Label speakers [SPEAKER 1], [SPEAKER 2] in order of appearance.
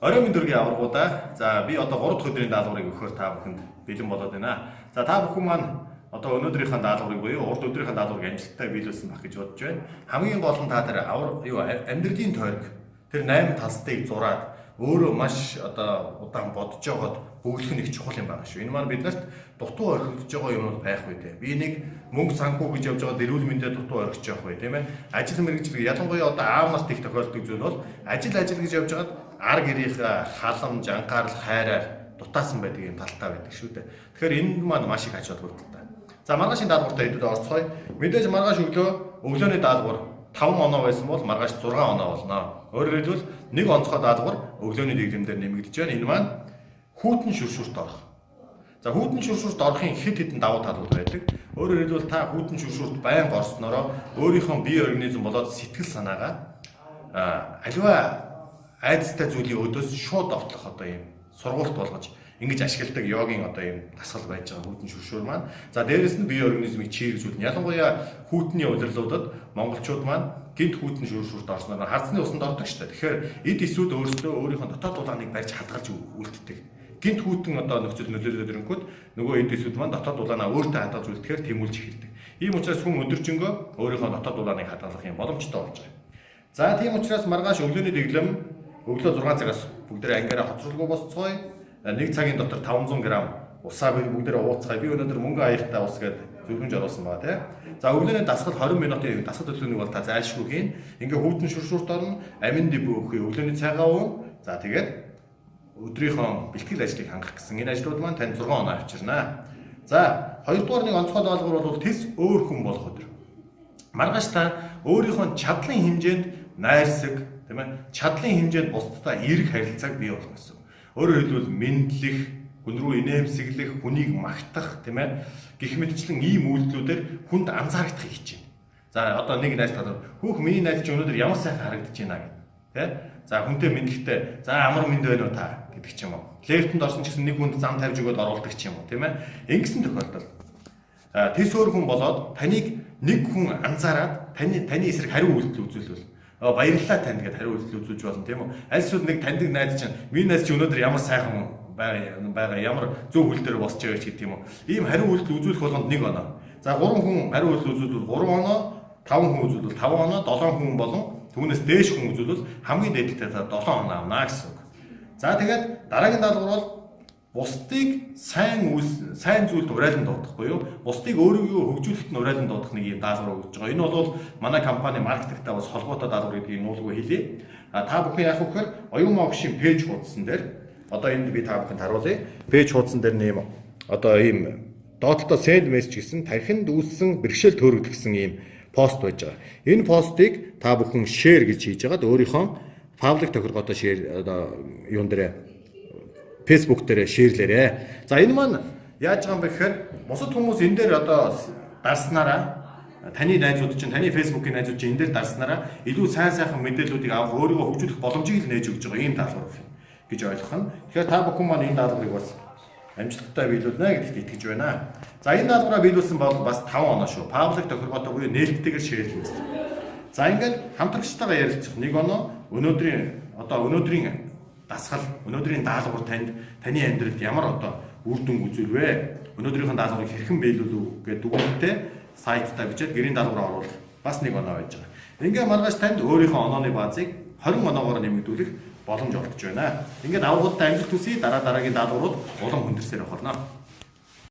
[SPEAKER 1] Оройн мэндүргийн аваргуудаа за би одоо 3 дахь өдрийн даалгаврыг өгөхөөр та бүхэнд бэлэн болоод байна. За та бүхэн маань одоо өнөөдрийнхөө даалгаврыг буюу урд өдрийнхөө даалгаврыг амжилттай биелүүлсэн байх гэж бодож байна. Хамгийн гол нь та тэр амьдралын тойрог тэр 8 талстыг зураад өөрөө маш одоо удаан бодож байгаад бөглөх нь их чухал юм байна шүү. Энэ маань биднэрт дутуу орхигдож байгаа юмуд байх үү те. Би нэг мөнгө санхүү гэж явж байгаа эрүүл мэндэд дутуу орхиж явах бай тийм ээ. Ажил мэргэжил ялангуяа одоо аав нарт их тохиолддог зүйл бол ажил гэж явж байгаад ар гэрийнх халамж, анхаарал, хайраар дутаасан байдаг юм талтай байдаг шүү дээ. Тэгэхээр энэ маань маш их ач холбогдолтой. За маргаашийн даалгавартаа хэдүүлээ орцгоё. Мэдээж маргааш өглөөний даалгавар 5 оноо байсан бол маргааш 6 оноо болно. Өөрөөр хэлбэл нэг онцгой даалгавар өглөөний дэглэмдээр нэмэгдэж байна. Энэ маань хүйтэн шүршүрт орох. За хүйтэн шүршүрт орохын хэд хэдэн давуу тал байдаг. Өөрөөр хэлбэл та хүйтэн шүршүрт байнга орсноороо өөрийнхөө бие организм болоод сэтгэл санаагаа аливаа айдастай зүйлийн өдөөс шууд довтлох одоо юм сургуульт болгож ингэж ашигладаг йогийн одоо юм дасгал байж байгаа хүйтэн шүршүр маань. За дээрэс нь бие организмыг чийржүүлнэ. Ялангуяа хүйтний удирдлуудад монголчууд маань гинт хүйтэн шүршүрт орсноор хардсны усанд ордог шүү дээ. Тэгэхээр эд эсүүд өөрсдөө өөрийнхөө дотоод дулааныг барьж хадгалж үлддэг. Гинт хүйтэн одоо нөхцөл нөлөөлөд ирэнгүүт нөгөө эд эсүүд маань дотоод дулаанаа өөртөө хадгалж үлдэхээр тэмүүлж эхэлдэг. Ийм учраас хүн өдөржингөө өөрийнхөө дотоод дулааныг хадгалах юм боломжтой болж байгаа. За тийм учраас маргааш өглөөний дэглэм өглөө 6 цагаас бүгдээ ангиараа хоцролгүй босцгоё. 1 цагийн дотор 500 г усаа бүгдээ ууцгаая. Би өнөөдөр мөнгө аяартай ус гэдэг зөвлөмж оруулсан байгаа тийм. За өглөөний дасгал 20 минутын дасгал төлөвлөгөөнийг бол та зайлшгүй хийн. Ингээ хүйтэн шүршүрт орно. Амин дэв өөхөө өглөөний цайгаа уун. За тэгээд өдрийнхөө бэлтгэл ажлыг хангах гэсэн энэ ажлууд маань тань 6 оноо авчирнаа. За хоёрдугаар нэг онцгой даалгавар бол тэс өөр хүн болох өдөр. Маргааш та өөрийнхөө чадлын хэмжээнд найрсаг тийм ээ чадлын хэмжээнд бусдад эерэг харилцааг бий болгох гэсэн. Өөрөөр хэлбэл мэдлэх, хүн рүү инээмсэглэх, хүнийг магтах тийм ээ гэх мэтчлэн ийм үйлдэлүүдээр хүнд анзаарагдах хийж байна. За одоо нэг найз талаар хүүх миний найз чи өнөөдөр ямар сайхан харагдаж байна гэх тийм. За хүнтэй мэдлэхтэй за амар мэд байна уу та гэдэг ч юм уу. Лефтэнд орсон ч гэсэн нэг хүнд зам тавьж өгөөд оруулдаг ч юм уу тийм ээ. Ингэсэн тохиолдол. Тэс өөр хүн болоод таныг нэг хүн анзаараад таны эсрэг хариу үйлдэл үзүүлвэл баярлалаа танд гэдээ хариу үйлдэл үзүүлж болно тийм үү. Аль эсвэл нэг таньдаг найз чинь миний найз чи өнөөдөр ямар сайхан байгаа ямар зөв хөл дээр босч байгаа ч гэдэг юм уу. Ийм хариу үйлдэл үзүүлэх болгонд 1 оноо. За 3 хүн хариу үйлдэл үзүүлвэл 3 оноо, 5 хүн үзүүлвэл 5 оноо, 7 хүн болон түүнээс дээш хүн үзүүлвэл хамгийн дээдлэгтэй 7 оноо авна гэсэн үг. За тэгээд дараагийн даалгавар бол бусдыг сайн зүйлд урайлан дуудах буюу бусдыг өөрийгөө хөгжүүлэхэд нь урайлан дуудах нэг юм даалгавар өгч байгаа. Энэ бол манай компани маркетингтай бас холбоотой даалгавар гэдгийг нуулгүй хэлье. Та бүхэн яах вэ гэхээр Оюун Могшийн пэйж хуудсан дээр одоо энд би та бүхэнд харуулъя. Пэйж хуудсан дээр нэм одоо ийм доотлоо send message гэсэн тархинд үүссэн бэрхшээл төрөгдөх гэсэн ийм пост байж байгаа. Энэ постыг та бүхэн share гэж хийж яагаад өөрийнхөө паблик тохиргоотой share одоо юун дээр Facebook дээр шеэрлээрээ. За энэ маань яаж байгаа юм бэ гэхээр бусад хүмүүс энэ дээр одоо дарснараа таны найзууд чинь таны Facebook-ийн найзууд чинь энэ дээр дарснараа илүү сайхан мэдээллүүдийг авах өөрийгөө хөгжүүлэх боломжийг нээж өгч байгаа ийм даалгавар гэж ойлгох нь. Тэгэхээр та бүхэн маань энэ даалгаврыг бас амжилттай биелүүлнэ гэдэгт итгэж байна. За энэ даалгавраа биелүүлсэн бол бас 5 оноо шүү. Паблик тохиргоотой буюу нээлттэйгээр шеэрлэх гэсэн. За ингээд хамтрагчтайгаа ярилцах 1 оноо өнөөдрийн дасгал өнөөдрийн даалгавар таны амьдралд ямар одоо үр дүн үзүүлвэ? Өнөөдрийнхөө даалгаврыг хэрхэн биелүүлв гэдэг дүгнэлтээ сайтаа бичээд гэрийн даалгавраа оруулах бас 1 оноо байж байгаа. Ингээ маргааш танд өөрийнхөө онооны баазыг 20 оноогоор нэмэгдүүлэх боломж олгож байна. Ингээд аврагуудтай амжилт хүсье. Дараагийн даалгаврууд улам хүндэрсээр явах болно.